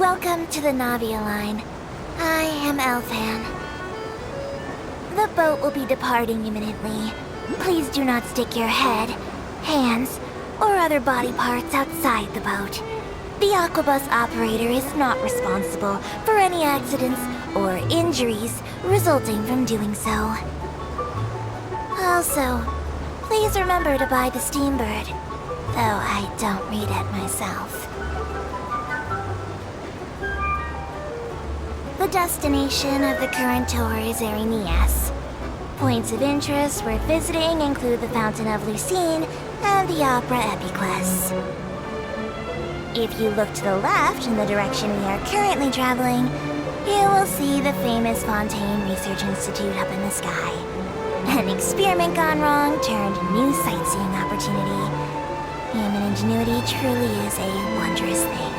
Welcome to the Navia line. I am Elfan. The boat will be departing imminently. Please do not stick your head, hands, or other body parts outside the boat. The Aquabus operator is not responsible for any accidents or injuries resulting from doing so. Also, please remember to buy the Steambird, though I don't read it myself. The destination of the current tour is Erinias. Points of interest worth visiting include the Fountain of Lucine and the Opera Epiclese. If you look to the left in the direction we are currently traveling, you will see the famous Fontaine Research Institute up in the sky. An experiment gone wrong turned a new sightseeing opportunity. Human ingenuity truly is a wondrous thing.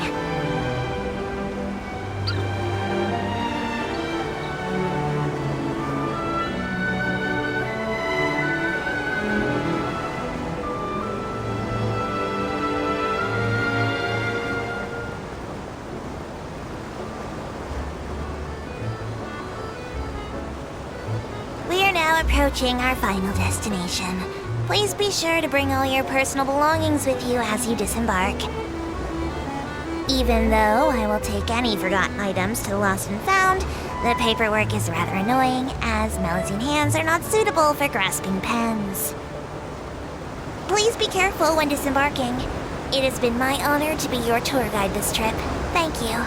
Approaching our final destination. Please be sure to bring all your personal belongings with you as you disembark. Even though I will take any forgotten items to the Lost and Found, the paperwork is rather annoying, as Melusine hands are not suitable for grasping pens. Please be careful when disembarking. It has been my honor to be your tour guide this trip. Thank you.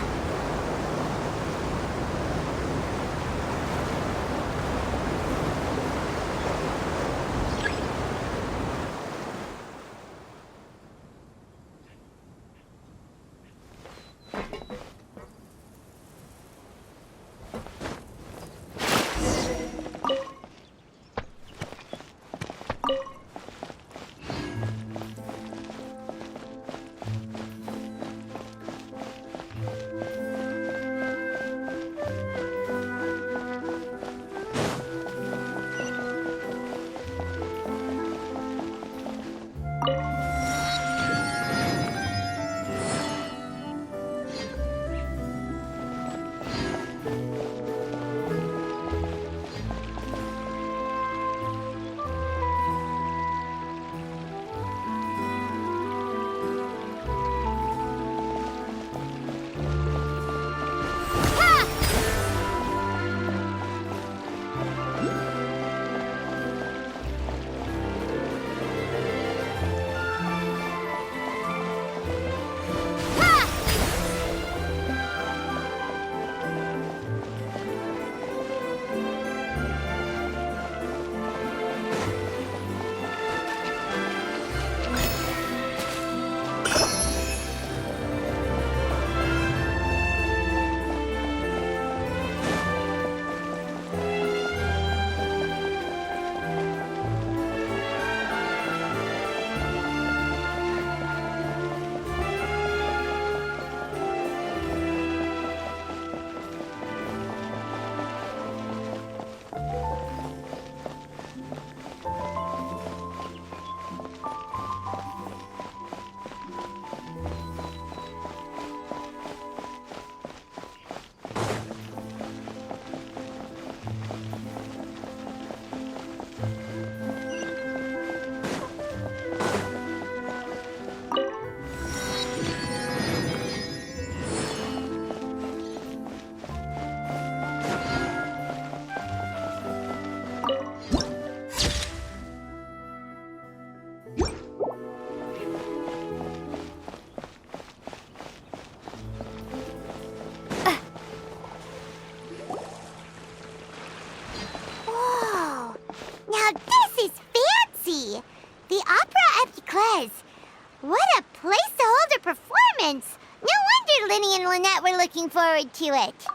Forward to it.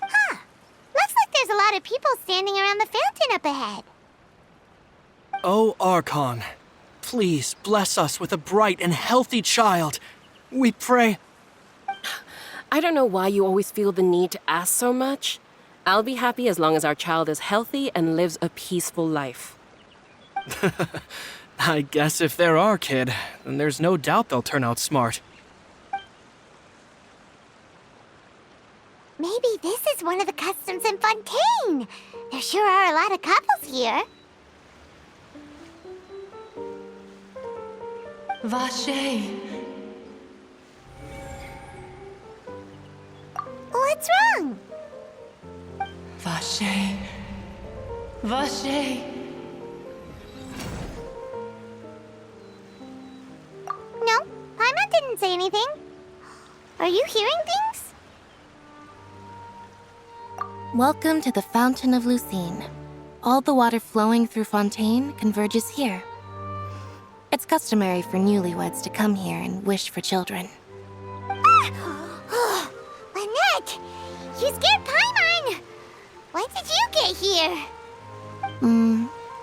Huh. Looks like there's a lot of people standing around the fountain up ahead. Oh, Archon, please bless us with a bright and healthy child. We pray. I don't know why you always feel the need to ask so much. I'll be happy as long as our child is healthy and lives a peaceful life. I guess if they're our kid, then there's no doubt they'll turn out smart. Maybe this is one of the customs in Fontaine. There sure are a lot of couples here. Vache. What's wrong? Vache. Vache. No, Paimon didn't say anything. Are you hearing things? Welcome to the Fountain of Lucine. All the water flowing through Fontaine converges here. It's customary for newlyweds to come here and wish for children. Lynette! You scared Paimon! When did you get here?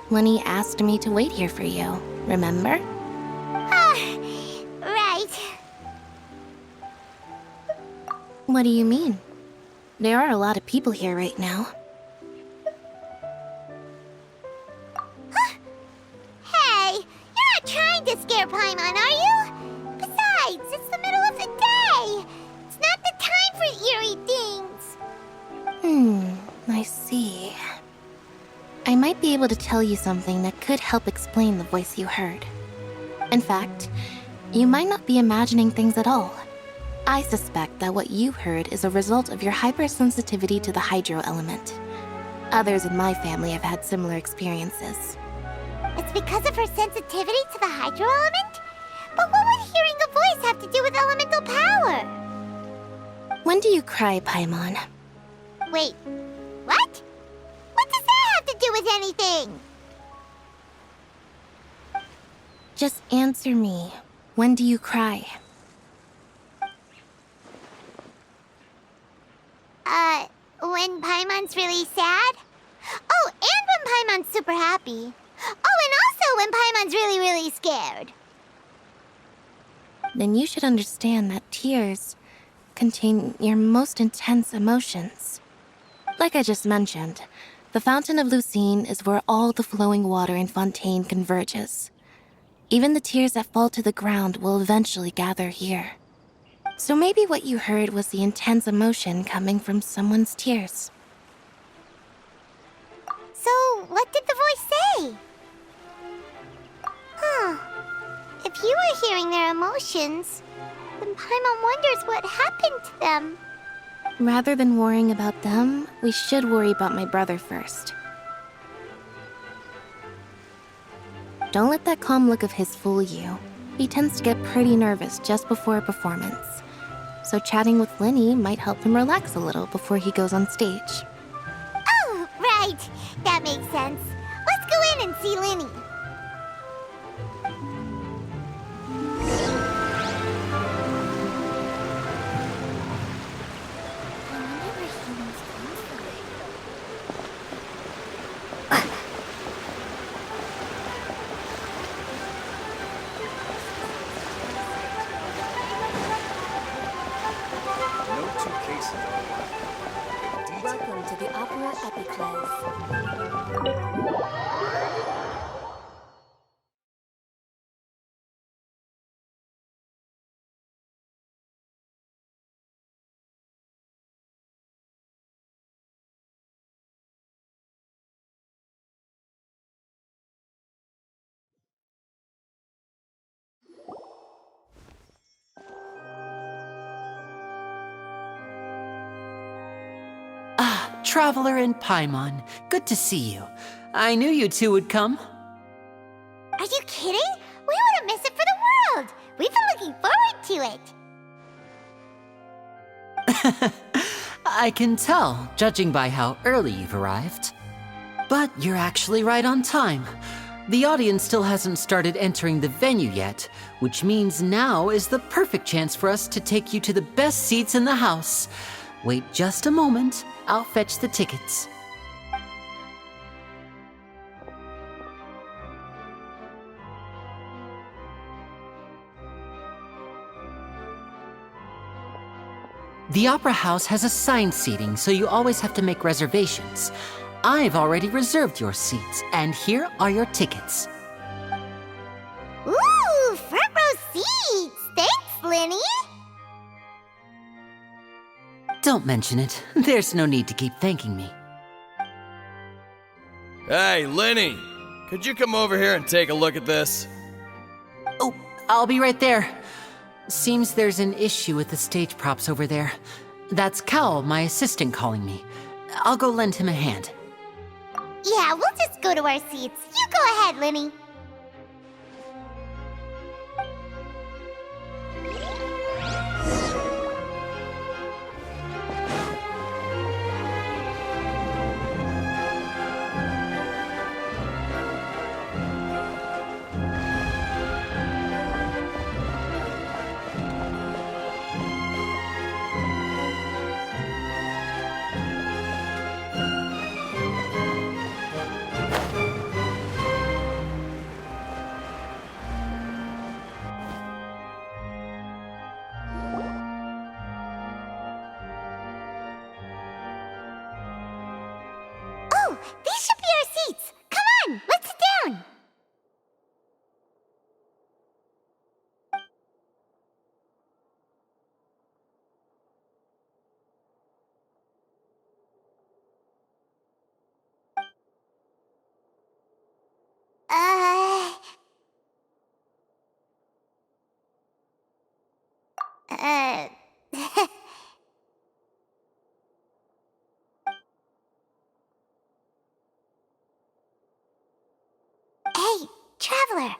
When he asked me to wait here for you, remember? Right. What do you mean? There are a lot of people here right now. Hey, you're not trying to scare Paimon, are you? Besides, it's the middle of the day. It's not the time for eerie things. I see. I might be able to tell you something that could help explain the voice you heard. In fact, you might not be imagining things at all. I suspect that what you heard is a result of your hypersensitivity to the hydro element. Others in my family have had similar experiences. It's because of her sensitivity to the hydro element? But what would hearing a voice have to do with elemental power? When do you cry, Paimon? Wait, what? What does that have to do with anything? Just answer me. When do you cry? When Paimon's really sad? Oh, and when Paimon's super happy. Oh, and also when Paimon's really, really scared. Then you should understand that tears contain your most intense emotions. Like I just mentioned, the Fountain of Lucine is where all the flowing water in Fontaine converges. Even the tears that fall to the ground will eventually gather here. So maybe what you heard was the intense emotion coming from someone's tears. So, what did the voice say? If you were hearing their emotions, then Paimon wonders what happened to them. Rather than worrying about them, we should worry about my brother first. Don't let that calm look of his fool you. He tends to get pretty nervous just before a performance. So chatting with Linny might help him relax a little before he goes on stage. Oh, right. That makes sense. Let's go in and see Linny. Welcome to the Opera Epiclese. Traveler and Paimon, good to see you. I knew you two would come. Are you kidding? We wouldn't miss it for the world. We've been looking forward to it. I can tell, judging by how early you've arrived. But you're actually right on time. The audience still hasn't started entering the venue yet, which means now is the perfect chance for us to take you to the best seats in the house. Wait just a moment. I'll fetch the tickets. The Opera House has assigned seating, so you always have to make reservations. I've already reserved your seats, and here are your tickets. Ooh, front row seats. Thanks, Linny. Don't mention it. There's no need to keep thanking me. Hey, Lenny! Could you come over here and take a look at this? Oh, I'll be right there. Seems there's an issue with the stage props over there. That's Cal, my assistant, calling me. I'll go lend him a hand. Yeah, we'll just go to our seats. You go ahead, Lenny. Oh, these should be our seats. Come on, let's sit down. Uh... Uh... Hey, Traveler.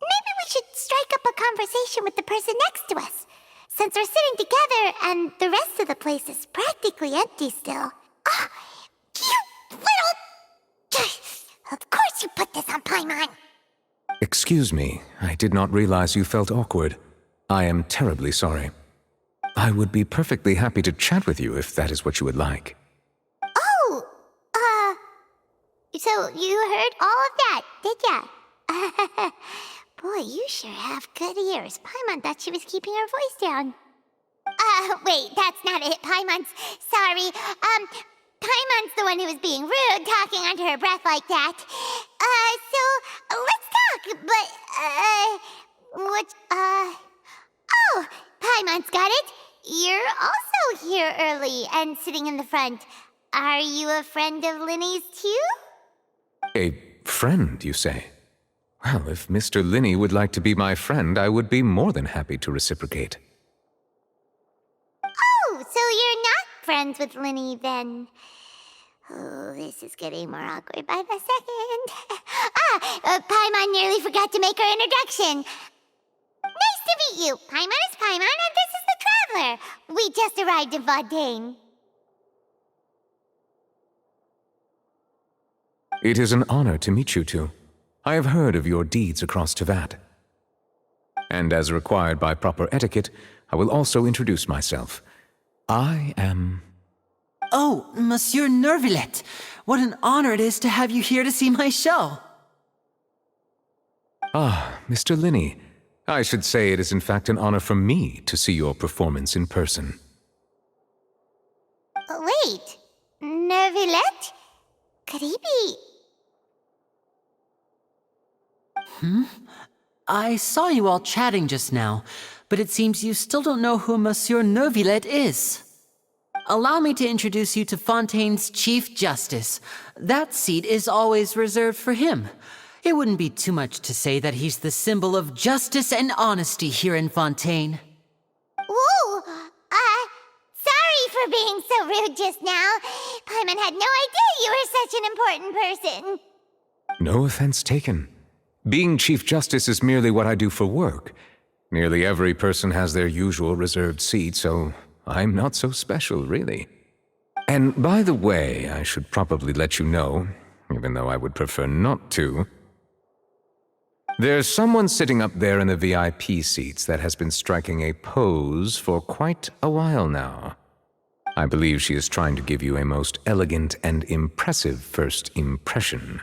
Maybe we should strike up a conversation with the person next to us. Since we're sitting together and the rest of the place is practically empty still. Ah, you little... Of course you put this on Paimon. Excuse me, I did not realize you felt awkward. I am terribly sorry. I would be perfectly happy to chat with you if that is what you would like. Oh, so you heard all of that, did ya? Boy, you sure have good ears. Paimon thought she was keeping her voice down. Wait, that's not it, Paimon's. Sorry. Paimon's the one who was being rude, talking under her breath like that. So, let's talk, but, oh, Paimon's got it. You're also here early and sitting in the front. Are you a friend of Linny's, too? A friend, you say? Well, if Mr. Linney would like to be my friend, I would be more than happy to reciprocate. Oh, so you're not friends with Linny, then. Oh, this is getting more awkward by the second. Paimon nearly forgot to make her introduction. Nice to meet you. Paimon is Paimon, and this is the Traveler. We just arrived in Fontaine. It is an honor to meet you two. I have heard of your deeds across Tevat. And as required by proper etiquette, I will also introduce myself. I am... Oh, Monsieur Nervillet! What an honor it is to have you here to see my show! Ah, Mr. Linney. I should say it is in fact an honor for me to see your performance in person. Wait, Nervillet? Could he be... I saw you all chatting just now, but it seems you still don't know who Monsieur Nervillet is. Allow me to introduce you to Fontaine's Chief Justice. That seat is always reserved for him. It wouldn't be too much to say that he's the symbol of justice and honesty here in Fontaine. Whoa! Sorry for being so rude just now. Paimon had no idea you were such an important person. No offense taken. Being Chief Justice is merely what I do for work. Nearly every person has their usual reserved seat, so I'm not so special, really. And by the way, I should probably let you know, even though I would prefer not to. There's someone sitting up there in the VIP seats that has been striking a pose for quite a while now. I believe she is trying to give you a most elegant and impressive first impression.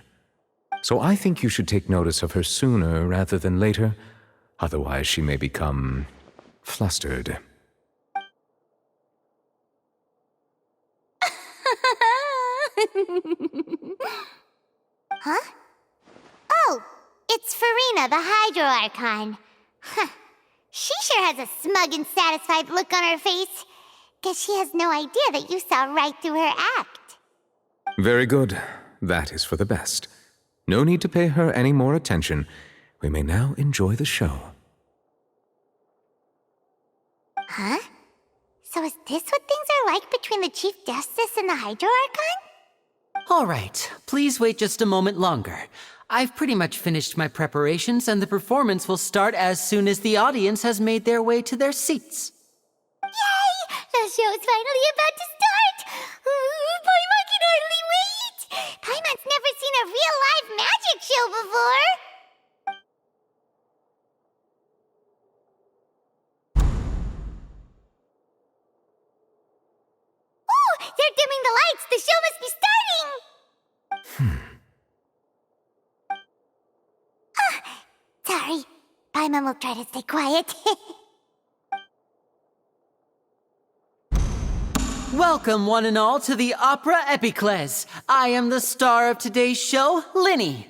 So I think you should take notice of her sooner rather than later, otherwise she may become flustered. Huh? Oh, it's Farina, the Hydro Archon. Huh. She sure has a smug and satisfied look on her face. Guess she has no idea that you saw right through her act. Very good. That is for the best. No need to pay her any more attention. We may now enjoy the show. Huh? So is this what things are like between the Chief Justice and the Hydro Archon? All right, please wait just a moment longer. I've pretty much finished my preparations, and the performance will start as soon as the audience has made their way to their seats. Yay! The show's finally about to start! Paimon can hardly wait! Paimon's never seen a real live magic show before! Ooh! They're dimming the lights! The show must be starting! Sorry. Paimon will try to stay quiet. Welcome, one and all, to the Opera Epiclese. I am the star of today's show, Linny.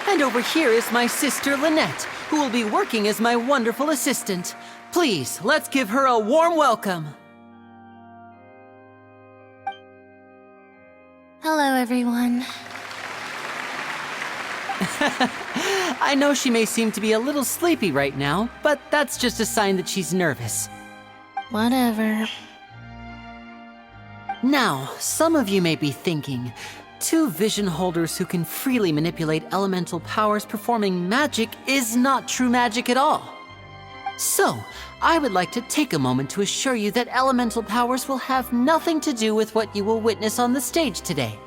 And over here is my sister, Lynette, who will be working as my wonderful assistant. Please, let's give her a warm welcome. Hello, everyone. I know she may seem to be a little sleepy right now, but that's just a sign that she's nervous. Whatever. Now, some of you may be thinking, two vision holders who can freely manipulate elemental powers performing magic is not true magic at all. So, I would like to take a moment to assure you that elemental powers will have nothing to do with what you will witness on the stage today.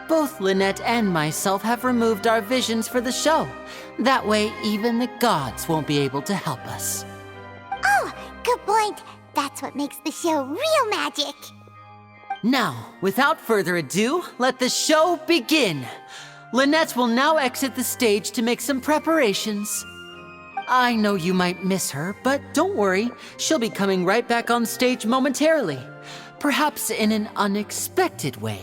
Both Lynette and myself have removed our visions for the show. That way, even the gods won't be able to help us. Oh, good point. That's what makes the show real magic. Now, without further ado, let the show begin. Lynette will now exit the stage to make some preparations. I know you might miss her, but don't worry. She'll be coming right back on stage momentarily. Perhaps in an unexpected way.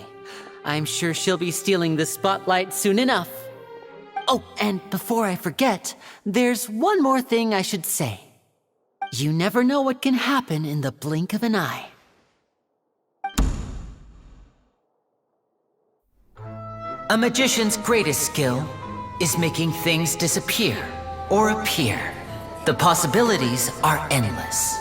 I'm sure she'll be stealing the spotlight soon enough. Oh, and before I forget, there's one more thing I should say. You never know what can happen in the blink of an eye. A magician's greatest skill is making things disappear or appear. The possibilities are endless.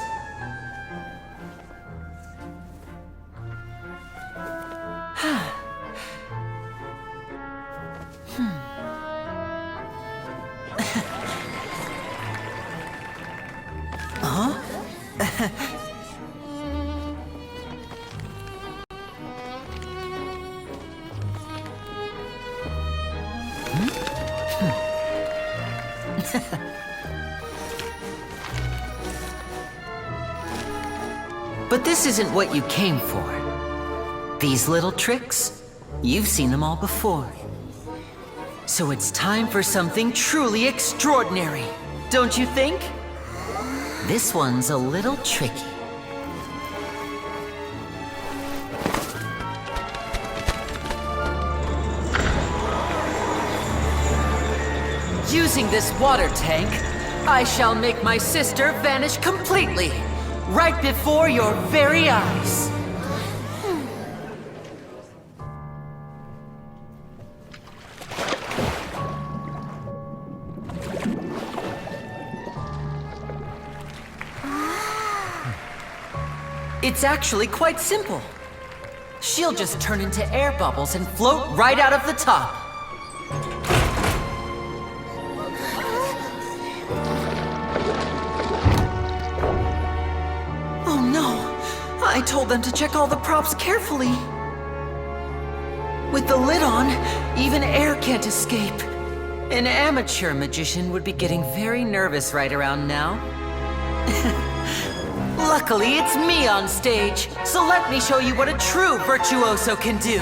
But this isn't what you came for. These little tricks, you've seen them all before. So it's time for something truly extraordinary, don't you think? This one's a little tricky. Using this water tank, I shall make my sister vanish completely, right before your very eyes. It's actually quite simple. She'll just turn into air bubbles and float right out of the top. Oh no! I told them to check all the props carefully. With the lid on, even air can't escape. An amateur magician would be getting very nervous right around now. Luckily, it's me on stage, so let me show you what a true virtuoso can do.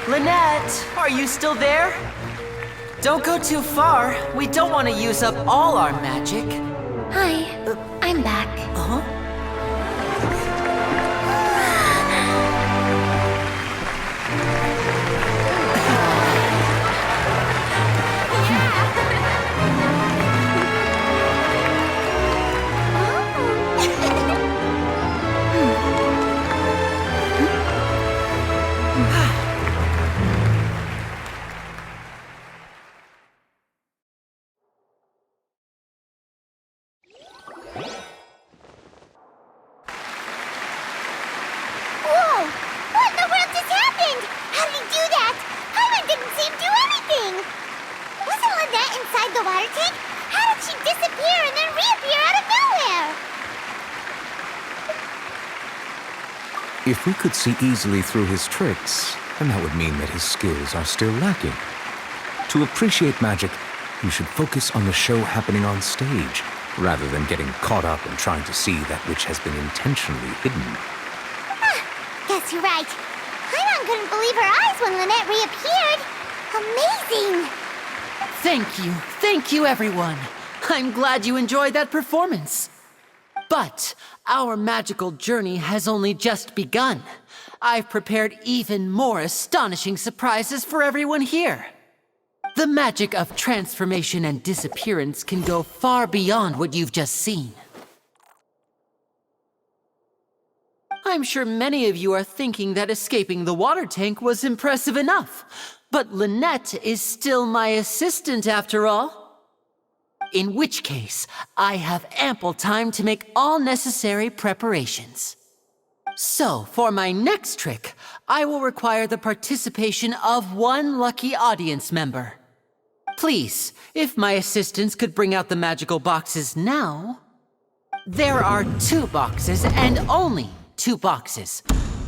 Lynette, are you still there? Don't go too far. We don't want to use up all our magic. Hi, I'm back. Whoa! What in the world just happened? How did he do that? Paimon didn't see him do anything! Wasn't Lynette inside the water tank? How did she disappear and then reappear out of nowhere? If we could see easily through his tricks, then that would mean that his skills are still lacking. To appreciate magic, you should focus on the show happening on stage, rather than getting caught up in trying to see that which has been intentionally hidden. Guess you're right. Paimon couldn't believe her eyes when Lynette reappeared. Amazing! Thank you, everyone. I'm glad you enjoyed that performance. But our magical journey has only just begun. I've prepared even more astonishing surprises for everyone here. The magic of transformation and disappearance can go far beyond what you've just seen. I'm sure many of you are thinking that escaping the water tank was impressive enough, but Lynette is still my assistant after all. In which case, I have ample time to make all necessary preparations. So, for my next trick, I will require the participation of one lucky audience member. Please, if my assistants could bring out the magical boxes now. There are 2 boxes and only 2 boxes.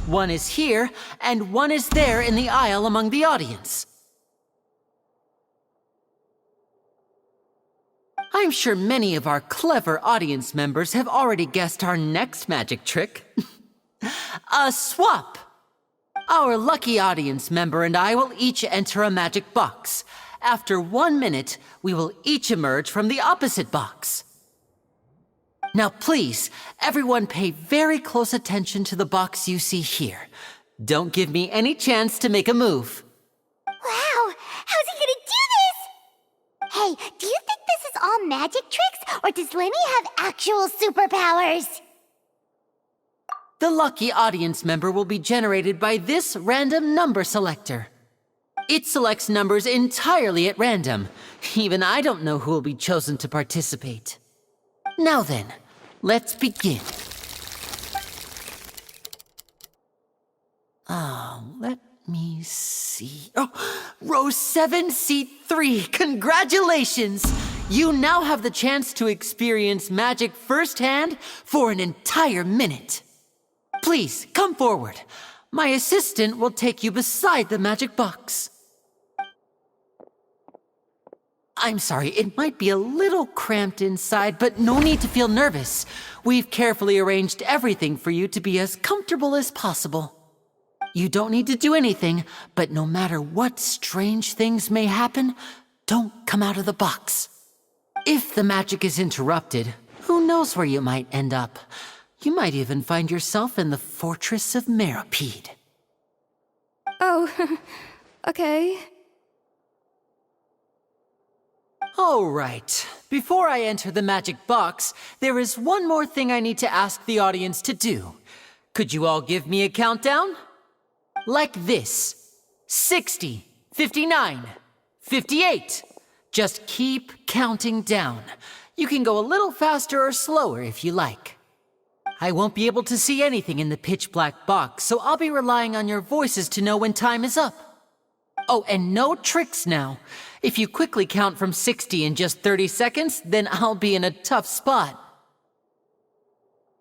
One is here and one is there in the aisle among the audience. I'm sure many of our clever audience members have already guessed our next magic trick. A swap! Our lucky audience member and I will each enter a magic box. After 1 minute, we will each emerge from the opposite box. Now please, everyone pay very close attention to the box you see here. Don't give me any chance to make a move. Wow! How's he gonna do this? Hey, do you think this is all magic tricks, or does Lenny have actual superpowers? The lucky audience member will be generated by this random number selector. It selects numbers entirely at random. Even I don't know who will be chosen to participate. Now then, let's begin. Let me see. Oh, row 7, seat 3. Congratulations! You now have the chance to experience magic firsthand for an entire minute. Please, come forward. My assistant will take you beside the magic box. I'm sorry, it might be a little cramped inside, but no need to feel nervous. We've carefully arranged everything for you to be as comfortable as possible. You don't need to do anything, but no matter what strange things may happen, don't come out of the box. If the magic is interrupted, who knows where you might end up? You might even find yourself in the Fortress of Meropide. Oh, okay. All right. Before I enter the magic box, there is one more thing I need to ask the audience to do. Could you all give me a countdown? Like this. 60, 59, 58. Just keep counting down. You can go a little faster or slower if you like. I won't be able to see anything in the pitch black box, so I'll be relying on your voices to know when time is up. Oh, and no tricks now. If you quickly count from 60 in just 30 seconds, then I'll be in a tough spot.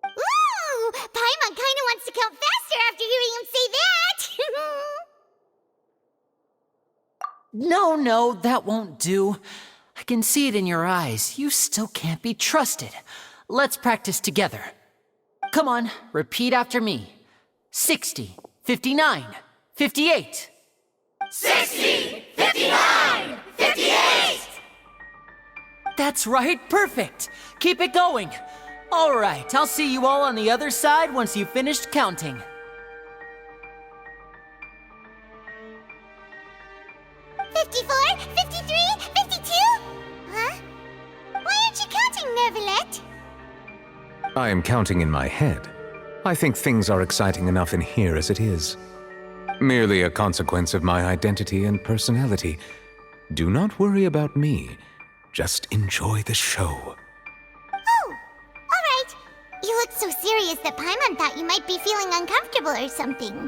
Ooh! Paimon kinda wants to count faster after hearing him say that! No, that won't do. I can see it in your eyes. You still can't be trusted. Let's practice together. Come on, repeat after me. 60, 59, 58. 60! 59! 58! That's right, perfect. Keep it going. All right, I'll see you all on the other side once you've finished counting. 54, 53, 52? Huh? Why aren't you counting, Nervalet? I am counting in my head. I think things are exciting enough in here as it is. Merely a consequence of my identity and personality. Do not worry about me. Just enjoy the show. Oh, all right. You look so serious that Paimon thought you might be feeling uncomfortable or something.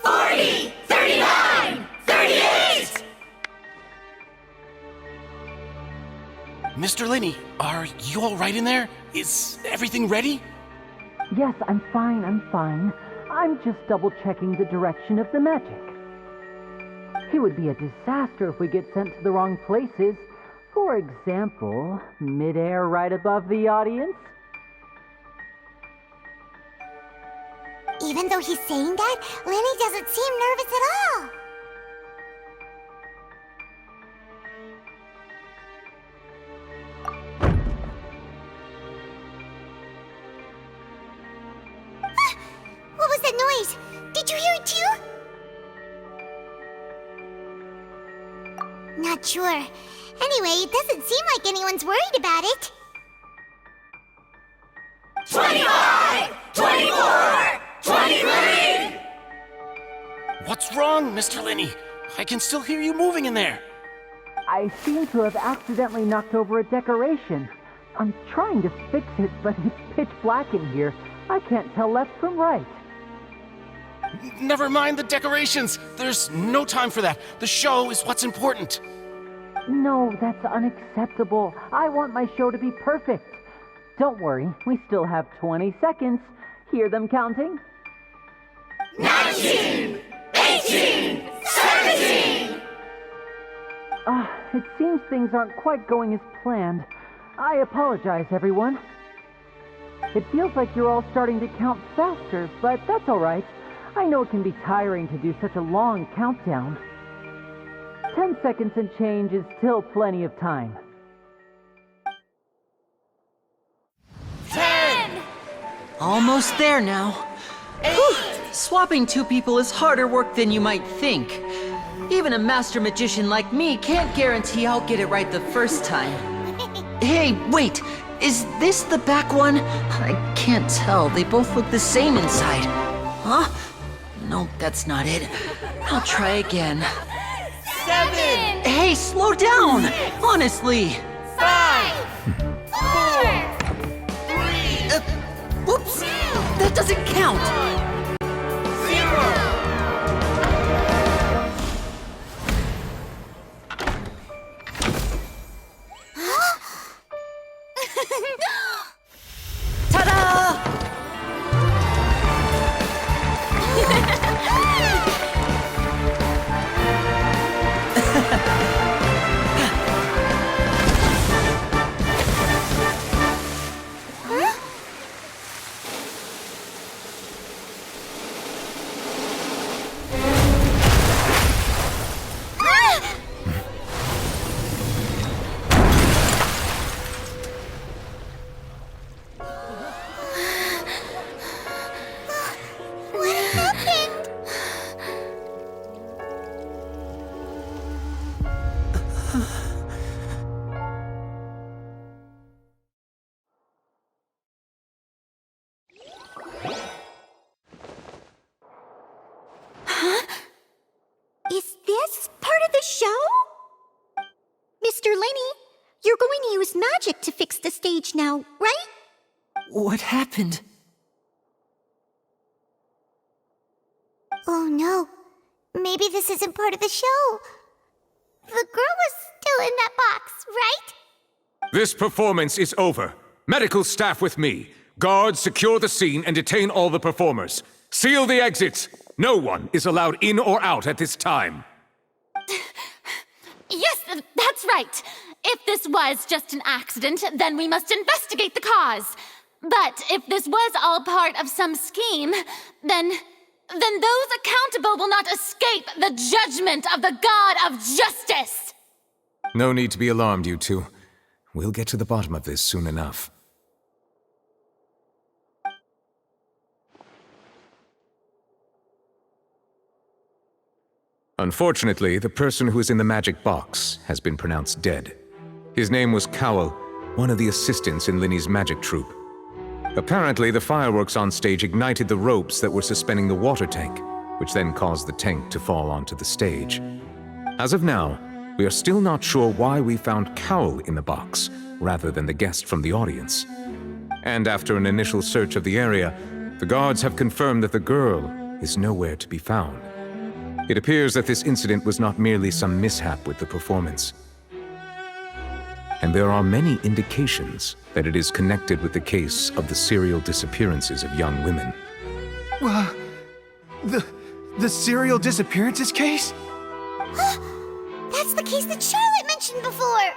40, 39, 38! Mr. Linney, are you all right in there? Is everything ready? Yes, I'm fine. I'm just double-checking the direction of the magic. It would be a disaster if we get sent to the wrong places. For example, mid-air right above the audience. Even though he's saying that, Lenny doesn't seem nervous at all. What was that noise? Did you hear it too? Not sure. Anyway, it doesn't seem like anyone's worried about it. 25, 24, 23! What's wrong, Mr. Linney? I can still hear you moving in there. I seem to have accidentally knocked over a decoration. I'm trying to fix it, but it's pitch black in here. I can't tell left from right. Never mind the decorations. There's no time for that. The show is what's important. No, that's unacceptable. I want my show to be perfect. Don't worry, we still have 20 seconds. Hear them counting? 19, 18, 17! It seems things aren't quite going as planned. I apologize, everyone. It feels like you're all starting to count faster, but that's all right. I know it can be tiring to do such a long countdown. 10 seconds and change is still plenty of time. 10! Almost there now. Whew. Swapping two people is harder work than you might think. Even a master magician like me can't guarantee I'll get it right the first time. Hey, wait! Is this the back one? I can't tell. They both look the same inside. Huh? Nope, that's not it. I'll try again. 7! Hey, slow down! Honestly! 5! 4! 3! Whoops! That doesn't count! 0! Ta-da! What happened? Is this part of the show? Mr. Linney, you're going to use magic to fix the stage now, right? What happened? Oh no. Maybe this isn't part of the show. The girl was still in that box, right? This performance is over. Medical staff with me. Guards, secure the scene and detain all the performers. Seal the exits. No one is allowed in or out at this time. Yes, that's right. If this was just an accident, then we must investigate the cause. But if this was all part of some scheme, then those accountable will not escape the judgment of the God of Justice. No need to be alarmed, you two. We'll get to the bottom of this soon enough. Unfortunately, the person who is in the magic box has been pronounced dead. His name was Cowell, one of the assistants in Linny's magic troupe. Apparently, the fireworks on stage ignited the ropes that were suspending the water tank, which then caused the tank to fall onto the stage. As of now, we are still not sure why we found Cowell in the box, rather than the guest from the audience. And after an initial search of the area, the guards have confirmed that the girl is nowhere to be found. It appears that this incident was not merely some mishap with the performance. And there are many indications that it is connected with the case of the serial disappearances of young women. The serial disappearances case? That's the case that Charlotte mentioned before!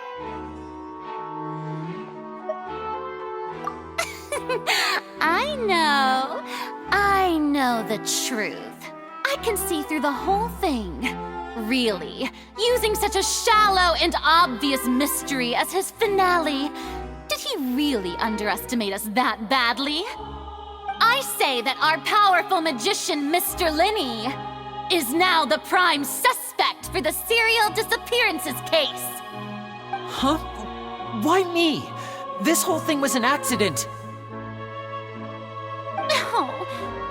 I know the truth. I can see through the whole thing. Really, using such a shallow and obvious mystery as his finale. Did he really underestimate us that badly? I say that our powerful magician, Mr. Linny, is now the prime suspect for the serial disappearances case. Huh? Why me? This whole thing was an accident. No,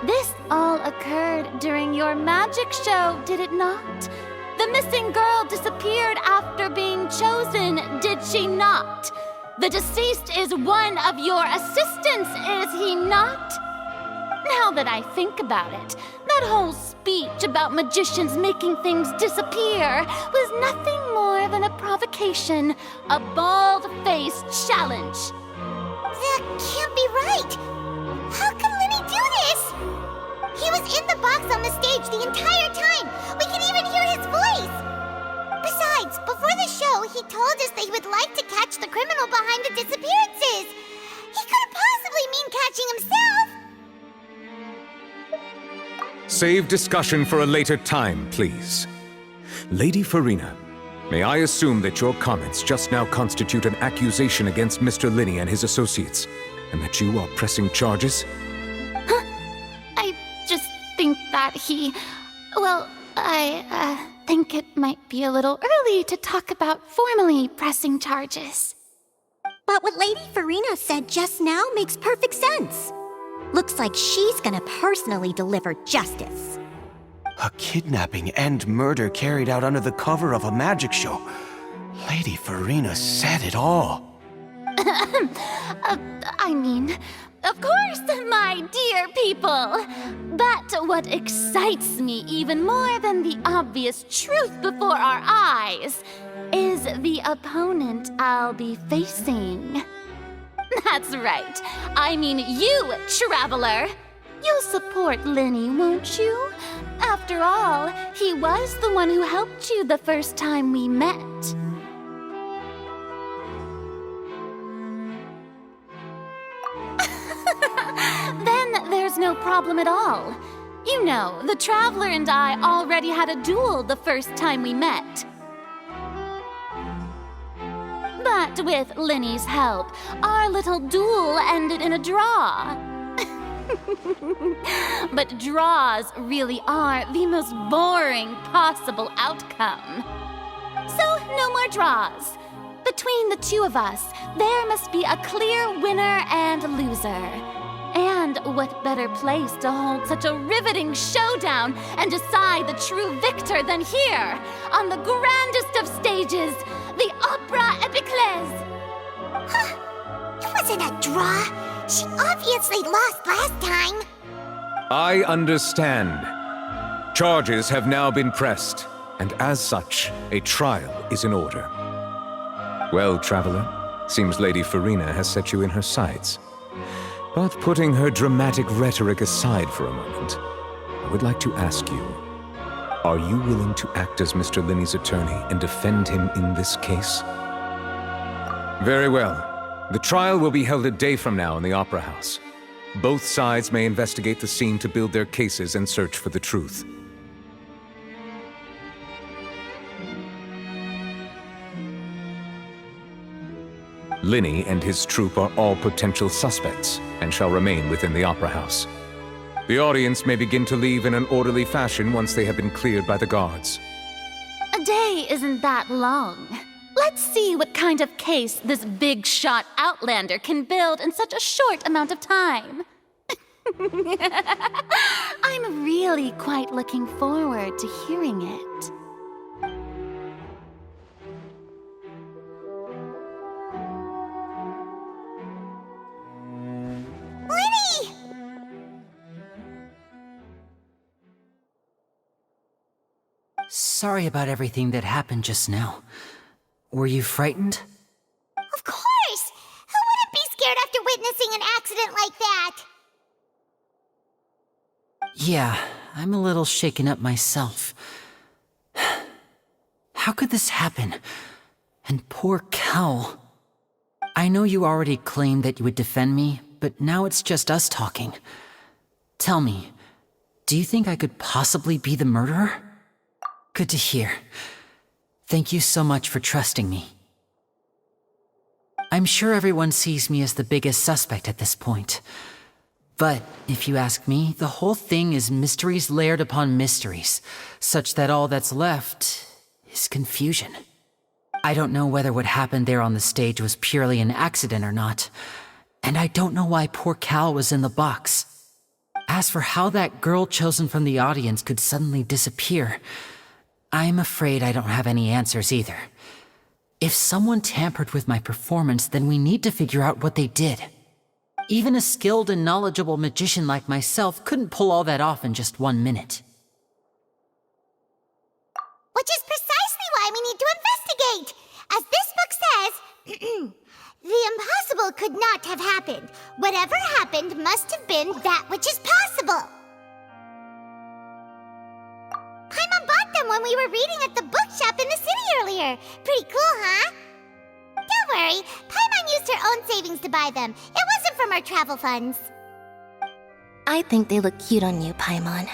this all occurred during your magic show, did it not? The missing girl disappeared after being chosen, did she not? The deceased is one of your assistants, is he not? Now that I think about it, that whole speech about magicians making things disappear was nothing more than a provocation, a bald-faced challenge. That can't be right! How can Linny do this? He was in the box on the stage the entire time! We can even hear his voice! Besides, before the show, he told us that he would like to catch the criminal behind the disappearances! He couldn't possibly mean catching himself! Save discussion for a later time, please. Lady Farina, may I assume that your comments just now constitute an accusation against Mr. Linny and his associates, and that you are pressing charges? I just think that I think it might be a little early to talk about formally pressing charges. But what Lady Farina said just now makes perfect sense. Looks like she's gonna personally deliver justice. A kidnapping and murder carried out under the cover of a magic show. Lady Farina said it all. Of course, my dear people. But what excites me even more than the obvious truth before our eyes is the opponent I'll be facing. That's right. I mean you, Traveler. You'll support Linny, won't you? After all, he was the one who helped you the first time we met. Then there's no problem at all. You know, the Traveler and I already had a duel the first time we met. But with Linny's help, our little duel ended in a draw. But draws really are the most boring possible outcome. So, no more draws. Between the two of us, there must be a clear winner and loser. And what better place to hold such a riveting showdown and decide the true victor than here, on the grandest of stages, the Opera Epiclese. It wasn't a draw. She obviously lost last time. I understand. Charges have now been pressed, and as such, a trial is in order. Well, Traveler, seems Lady Farina has set you in her sights. But putting her dramatic rhetoric aside for a moment, I would like to ask you, are you willing to act as Mr. Linny's attorney and defend him in this case? Very well. The trial will be held a day from now in the Opera House. Both sides may investigate the scene to build their cases and search for the truth. Linny and his troupe are all potential suspects and shall remain within the Opera House. The audience may begin to leave in an orderly fashion once they have been cleared by the guards. A day isn't that long. Let's see what kind of case this big shot outlander can build in such a short amount of time. I'm really quite looking forward to hearing it. Linny! Sorry about everything that happened just now. Were you frightened? Of course! Who wouldn't be scared after witnessing an accident like that? Yeah, I'm a little shaken up myself. How could this happen? And poor Cal. I know you already claimed that you would defend me, but now it's just us talking. Tell me, do you think I could possibly be the murderer? Good to hear. Thank you so much for trusting me. I'm sure everyone sees me as the biggest suspect at this point. But if you ask me, the whole thing is mysteries layered upon mysteries, such that all that's left is confusion. I don't know whether what happened there on the stage was purely an accident or not, and I don't know why poor Cal was in the box. As for how that girl chosen from the audience could suddenly disappear, I'm afraid I don't have any answers either. If someone tampered with my performance, then we need to figure out what they did. Even a skilled and knowledgeable magician like myself couldn't pull all that off in just 1 minute. Which is precisely why we need to investigate! As this book says, the impossible could not have happened. Whatever happened must have been that which is possible. Paimon bought them when we were reading at the bookshop in the city earlier. Pretty cool, huh? Don't worry, Paimon used her own savings to buy them. It wasn't from our travel funds. I think they look cute on you, Paimon.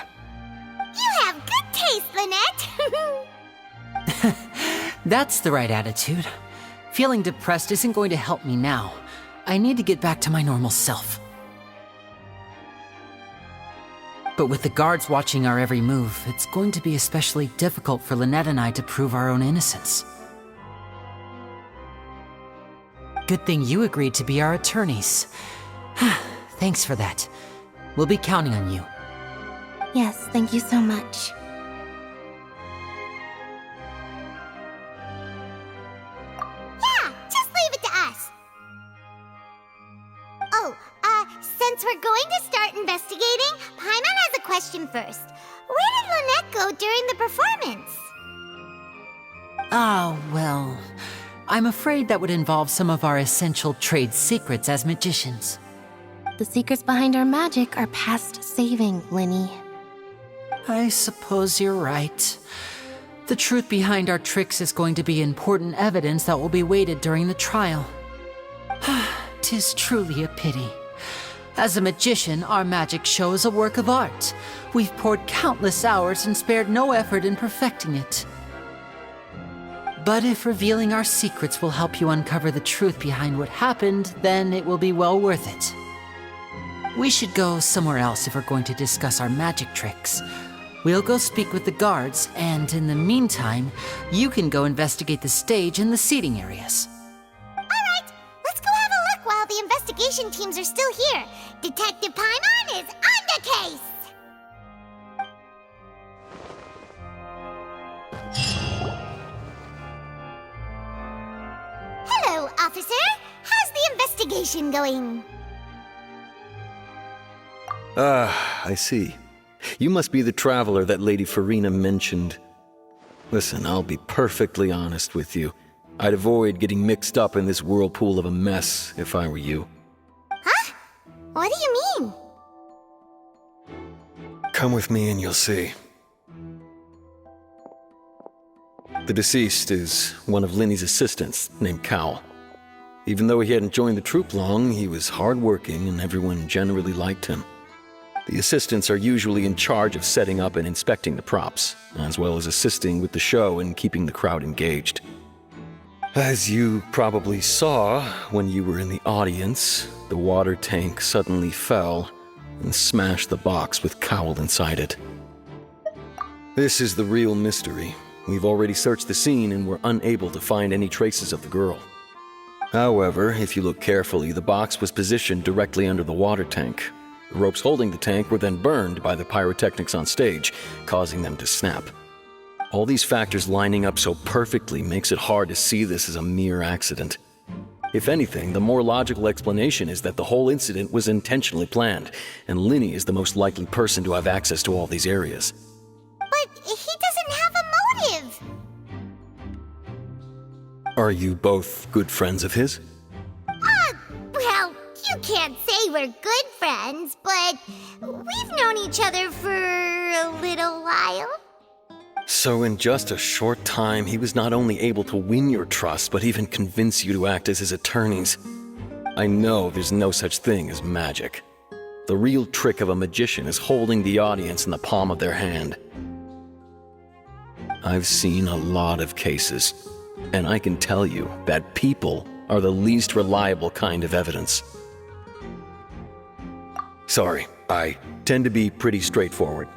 You have good taste, Lynette! That's the right attitude. Feeling depressed isn't going to help me now. I need to get back to my normal self. But with the guards watching our every move, it's going to be especially difficult for Lynette and I to prove our own innocence. Good thing you agreed to be our attorneys. Thanks for that. We'll be counting on you. Yes, thank you so much. Yeah, just leave it to us. Oh, since we're going to start investigating, Paimon has a question first. Where did Lynette go during the performance? Well, I'm afraid that would involve some of our essential trade secrets as magicians. The secrets behind our magic are past saving, Linny. I suppose you're right. The truth behind our tricks is going to be important evidence that will be weighted during the trial. 'Tis truly a pity. As a magician, our magic show is a work of art. We've poured countless hours and spared no effort in perfecting it. But if revealing our secrets will help you uncover the truth behind what happened, then it will be well worth it. We should go somewhere else if we're going to discuss our magic tricks. We'll go speak with the guards, and in the meantime, you can go investigate the stage and the seating areas. Alright, let's go have a look while the investigation teams are still here. Detective Paimon is on the case! Hello, officer. How's the investigation going? I see. You must be the traveler that Lady Farina mentioned. Listen, I'll be perfectly honest with you. I'd avoid getting mixed up in this whirlpool of a mess if I were you. Huh? What do you mean? Come with me and you'll see. The deceased is one of Linny's assistants, named Cal. Even though he hadn't joined the troupe long, he was hardworking and everyone generally liked him. The assistants are usually in charge of setting up and inspecting the props, as well as assisting with the show and keeping the crowd engaged. As you probably saw when you were in the audience, the water tank suddenly fell and smashed the box with Cowl inside it. This is the real mystery. We've already searched the scene and were unable to find any traces of the girl. However, if you look carefully, the box was positioned directly under the water tank. The ropes holding the tank were then burned by the pyrotechnics on stage, causing them to snap. All these factors lining up so perfectly makes it hard to see this as a mere accident. If anything, the more logical explanation is that the whole incident was intentionally planned, and Linny is the most likely person to have access to all these areas. But he doesn't have a motive! Are you both good friends of his? Well, you can't say we're good friends, but we've known each other for a little while. So in just a short time, he was not only able to win your trust, but even convince you to act as his attorneys. I know there's no such thing as magic. The real trick of a magician is holding the audience in the palm of their hand. I've seen a lot of cases, and I can tell you that people are the least reliable kind of evidence. Sorry, I tend to be pretty straightforward.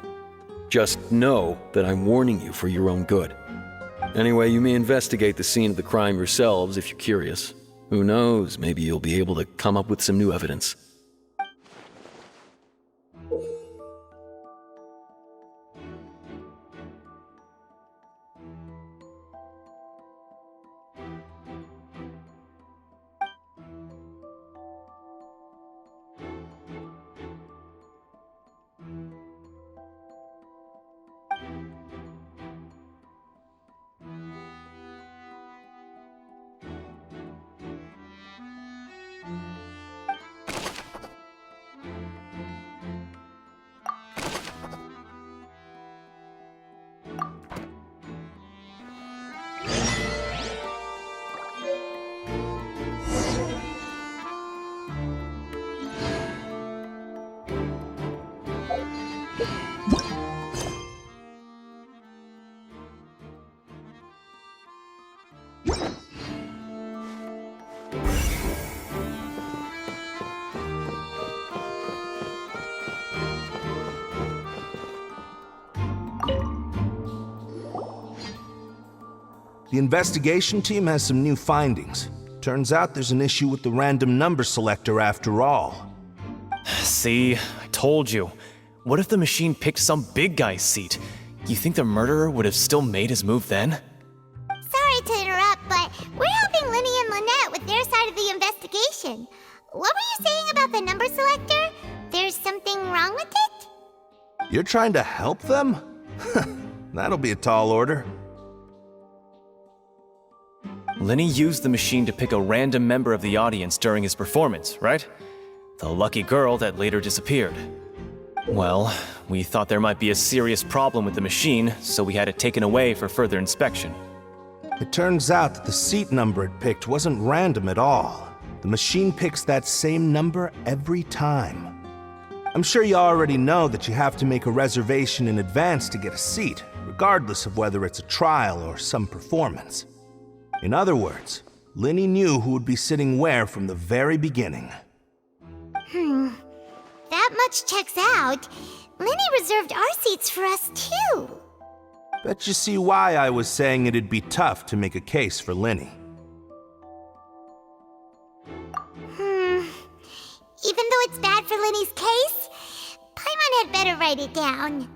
Just know that I'm warning you for your own good. Anyway, you may investigate the scene of the crime yourselves if you're curious. Who knows, maybe you'll be able to come up with some new evidence. The investigation team has some new findings. Turns out there's an issue with the random number selector after all. See, I told you. What if the machine picked some big guy's seat? You think the murderer would have still made his move then? Sorry to interrupt, but we're helping Linny and Lynette with their side of the investigation. What were you saying about the number selector? There's something wrong with it? You're trying to help them? That'll be a tall order. Linny used the machine to pick a random member of the audience during his performance, right? The lucky girl that later disappeared. Well, we thought there might be a serious problem with the machine, so we had it taken away for further inspection. It turns out that the seat number it picked wasn't random at all. The machine picks that same number every time. I'm sure you already know that you have to make a reservation in advance to get a seat, regardless of whether it's a trial or some performance. In other words, Linny knew who would be sitting where from the very beginning. That much checks out. Linny reserved our seats for us too. Bet you see why I was saying it'd be tough to make a case for Linny. Even though it's bad for Linny's case, Paimon had better write it down.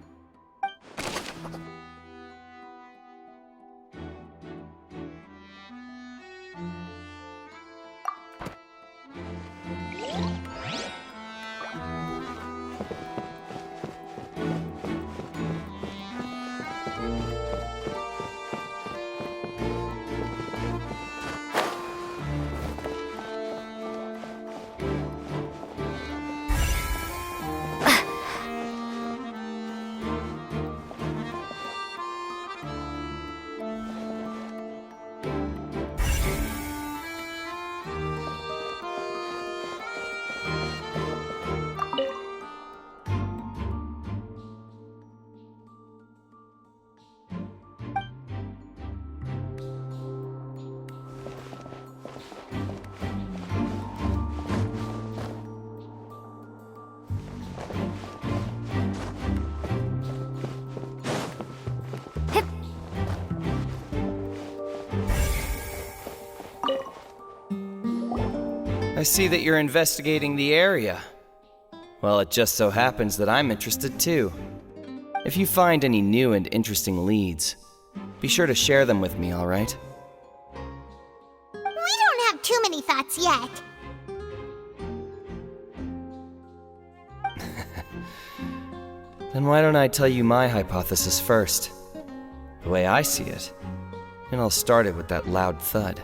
I see that you're investigating the area. Well, it just so happens that I'm interested too. If you find any new and interesting leads, be sure to share them with me, alright? We don't have too many thoughts yet. Then why don't I tell you my hypothesis first? The way I see it. And I'll start it with that loud thud.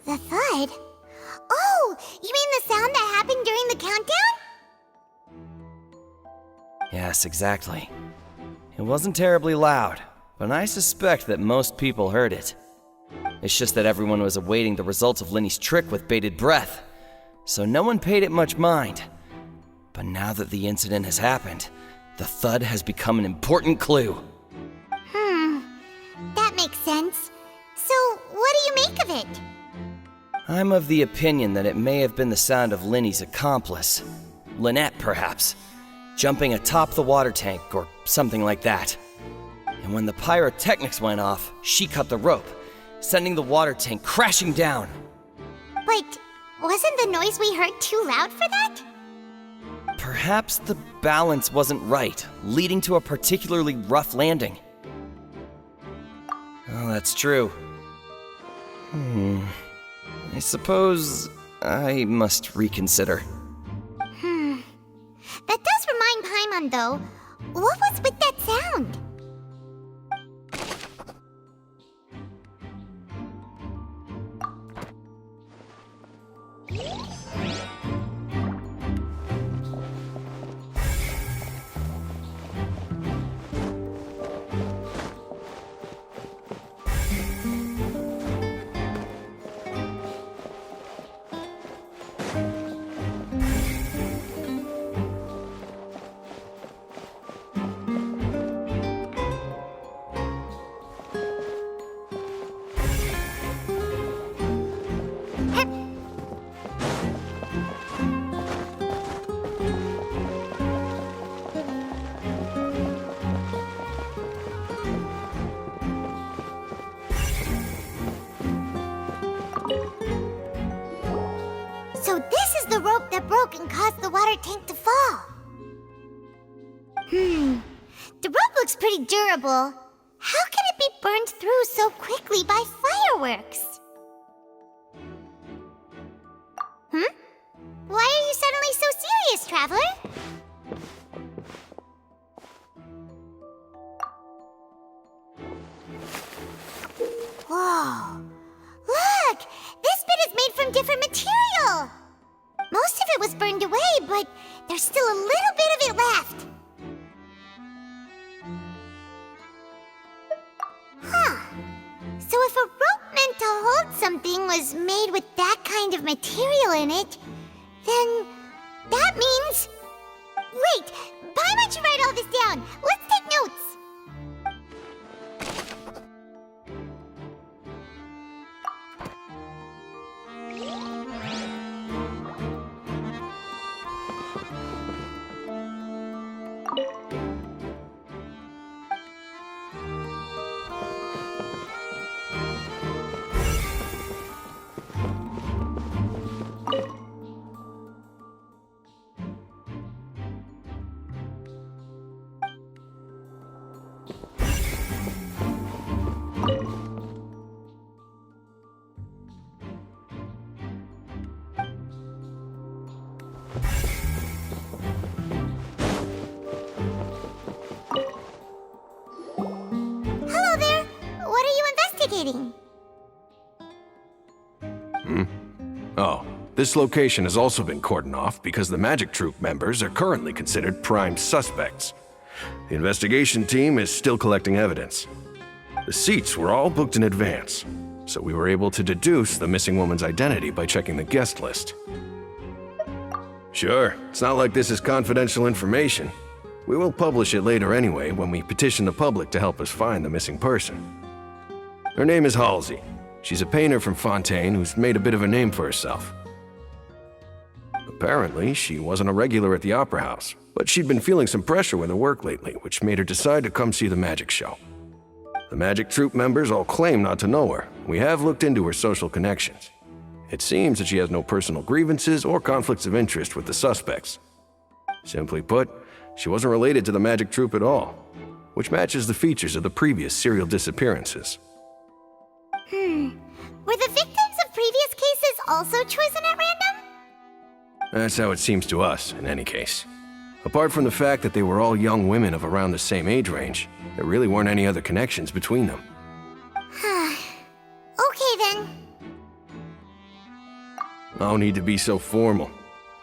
The thud? Oh, you mean the sound that happened during the countdown? Yes, exactly. It wasn't terribly loud, but I suspect that most people heard it. It's just that everyone was awaiting the results of Linny's trick with bated breath, so no one paid it much mind. But now that the incident has happened, the thud has become an important clue. That makes sense. So, what do you make of it? I'm of the opinion that it may have been the sound of Linny's accomplice, Lynette perhaps, jumping atop the water tank or something like that. And when the pyrotechnics went off, she cut the rope, sending the water tank crashing down. But wasn't the noise we heard too loud for that? Perhaps the balance wasn't right, leading to a particularly rough landing. Oh, that's true. I suppose I must reconsider. That does remind Paimon, though. What was with that sound? So this is the rope that broke and caused the water tank to fall. The rope looks pretty durable. How can it be burned through so quickly by fireworks? Why are you suddenly so serious, Traveler? Whoa. Look! This bit is made from different material! Most of it was burned away, but there's still a little bit of it left. So if a rope meant to hold something was made with that kind of material in it, then that means... Wait! Paimon should write all this down! Let's take notes! Hello there! What are you investigating? Oh, this location has also been cordoned off because the Magic Troop members are currently considered prime suspects. The investigation team is still collecting evidence. The seats were all booked in advance, so we were able to deduce the missing woman's identity by checking the guest list. Sure, it's not like this is confidential information. We will publish it later anyway when we petition the public to help us find the missing person. Her name is Halsey. She's a painter from Fontaine who's made a bit of a name for herself. Apparently, she wasn't a regular at the Opera House, but she'd been feeling some pressure with her work lately, which made her decide to come see the magic show. The magic troupe members all claim not to know her. We have looked into her social connections. It seems that she has no personal grievances or conflicts of interest with the suspects. Simply put, she wasn't related to the magic troupe at all, which matches the features of the previous serial disappearances. Were the victims of previous cases also chosen at random? That's how it seems to us, in any case. Apart from the fact that they were all young women of around the same age range, there really weren't any other connections between them. Okay then. No need to be so formal.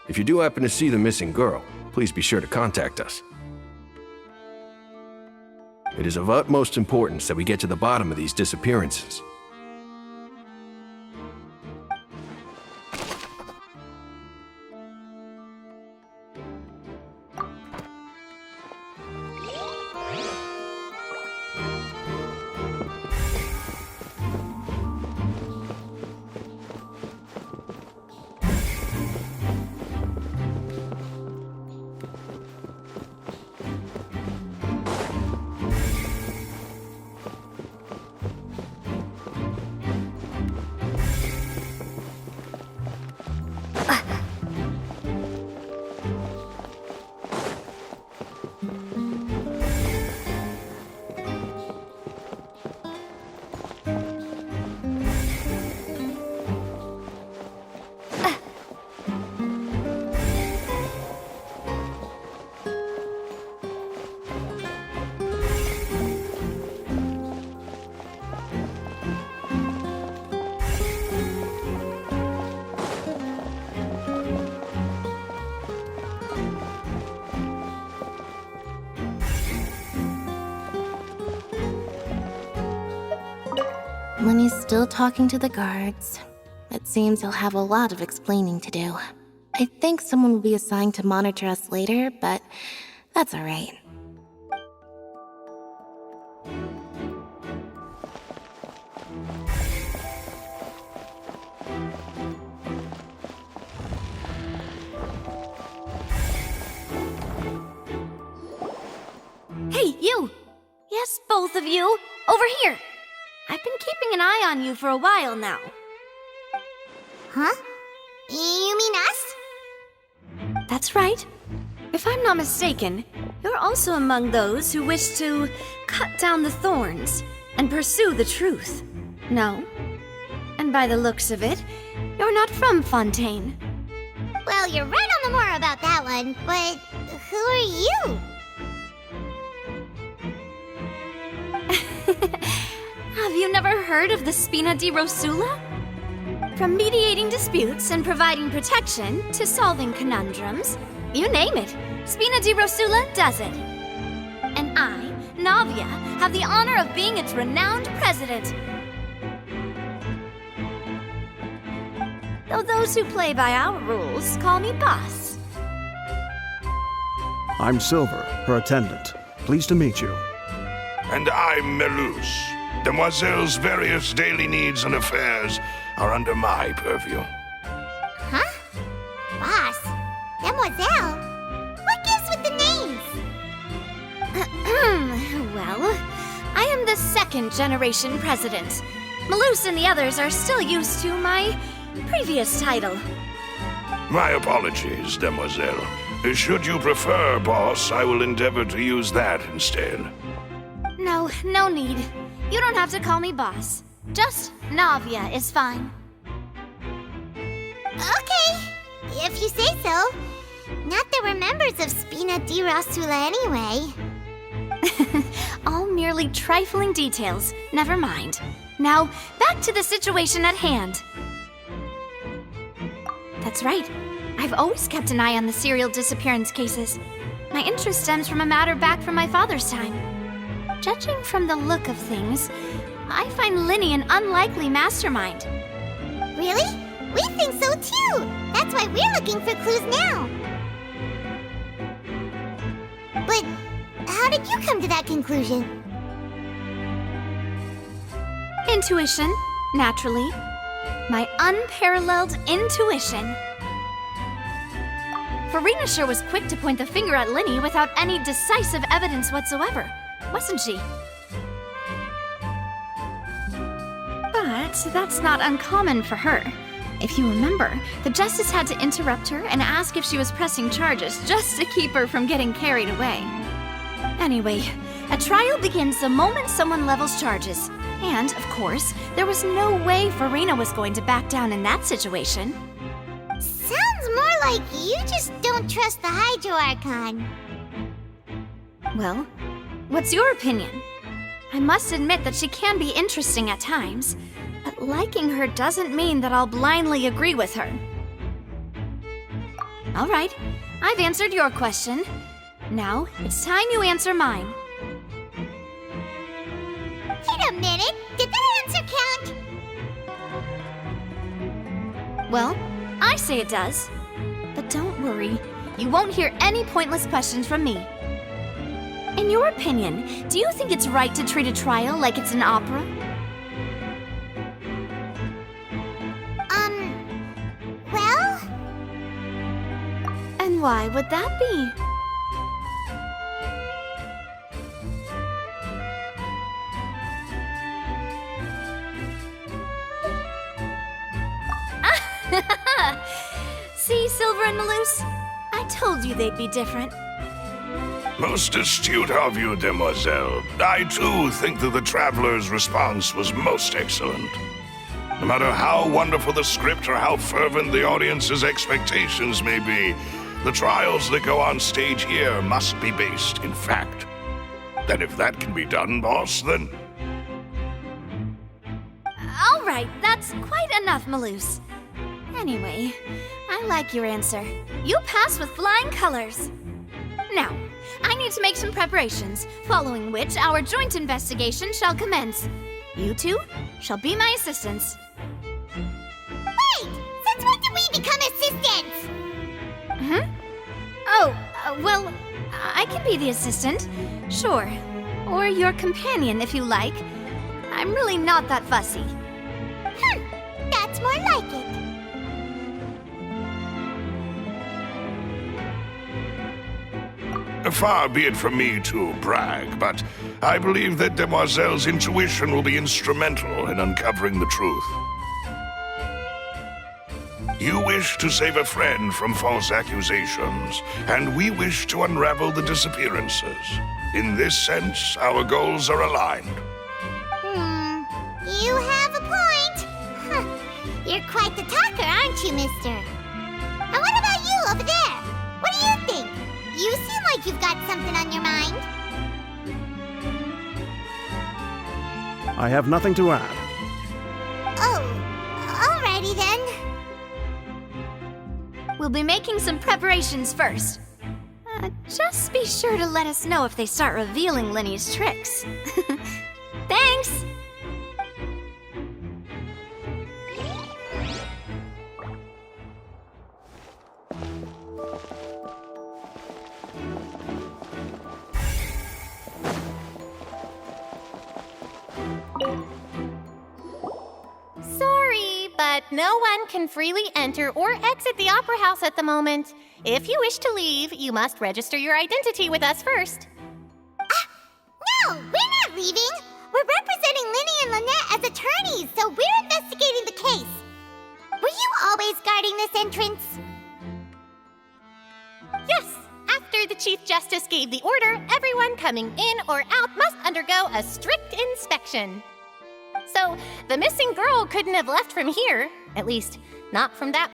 If you do happen to see the missing girl, please be sure to contact us. It is of utmost importance that we get to the bottom of these disappearances. When he's still talking to the guards, it seems he'll have a lot of explaining to do. I think someone will be assigned to monitor us later, but that's alright. Hey, you! Yes, both of you! Over here! I've been keeping an eye on you for a while now. Huh? You mean us? That's right. If I'm not mistaken, you're also among those who wish to cut down the thorns and pursue the truth. No? And by the looks of it, you're not from Fontaine. Well, you're right on the more about that one, but who are you? Have you never heard of the Spina di Rosula? From mediating disputes and providing protection to solving conundrums, you name it, Spina di Rosula does it. And I, Navia, have the honor of being its renowned president. Though those who play by our rules call me boss. I'm Silver, her attendant. Pleased to meet you. And I'm Melus. Demoiselle's various daily needs and affairs are under my purview. Huh? Boss? Demoiselle? What gives with the names? Well, I am the second generation president. Melus and the others are still used to my previous title. My apologies, Demoiselle. Should you prefer, boss, I will endeavor to use that instead. No need. You don't have to call me boss. Just Navia is fine. Okay, if you say so. Not that we're members of Spina di Rosula anyway. All merely trifling details. Never mind. Now, back to the situation at hand. That's right. I've always kept an eye on the serial disappearance cases. My interest stems from a matter back from my father's time. Judging from the look of things, I find Linny an unlikely mastermind. Really? We think so too! That's why we're looking for clues now! But how did you come to that conclusion? Intuition, naturally. My unparalleled intuition. Farina sure was quick to point the finger at Linny without any decisive evidence whatsoever, wasn't she? But that's not uncommon for her. If you remember, the Justice had to interrupt her and ask if she was pressing charges just to keep her from getting carried away. Anyway, a trial begins the moment someone levels charges. And, of course, there was no way Farina was going to back down in that situation. Sounds more like you just don't trust the Hydro Archon. Well, what's your opinion? I must admit that she can be interesting at times, but liking her doesn't mean that I'll blindly agree with her. All right, I've answered your question. Now, it's time you answer mine. Wait a minute, did that answer count? Well, I say it does. But don't worry, you won't hear any pointless questions from me. In your opinion, do you think it's right to treat a trial like it's an opera? Well? And why would that be? See, Silver and Maloose? I told you they'd be different. Most astute of you, demoiselle. I too think that the traveler's response was most excellent. No matter how wonderful the script or how fervent the audience's expectations may be, the trials that go on stage here must be based in fact. And if that can be done, boss, then... All right, that's quite enough, Maloose. Anyway, I like your answer. You pass with flying colors. Now, I need to make some preparations, following which our joint investigation shall commence. You two shall be my assistants. Wait! Since when did we become assistants? Well, I can be the assistant, sure. Or your companion, if you like. I'm really not that fussy. That's more like it. Far be it from me to brag, but I believe that Demoiselle's intuition will be instrumental in uncovering the truth. You wish to save a friend from false accusations, and we wish to unravel the disappearances. In this sense, our goals are aligned. You have a point. You're quite the talker, aren't you, mister? And what about you over there? What do you think? You seem like you've got something on your mind. I have nothing to add. Oh, alrighty then. We'll be making some preparations first. Just be sure to let us know if they start revealing Linny's tricks. Thanks! Sorry, but no one can freely enter or exit the Opera House at the moment. If you wish to leave, you must register your identity with us first. No, we're not leaving. We're representing Linny and Lynette as attorneys, so we're investigating the case. Were you always guarding this entrance? Yes, after the Chief Justice gave the order, everyone coming in or out must undergo a strict inspection. So, the missing girl couldn't have left from here. At least, not from that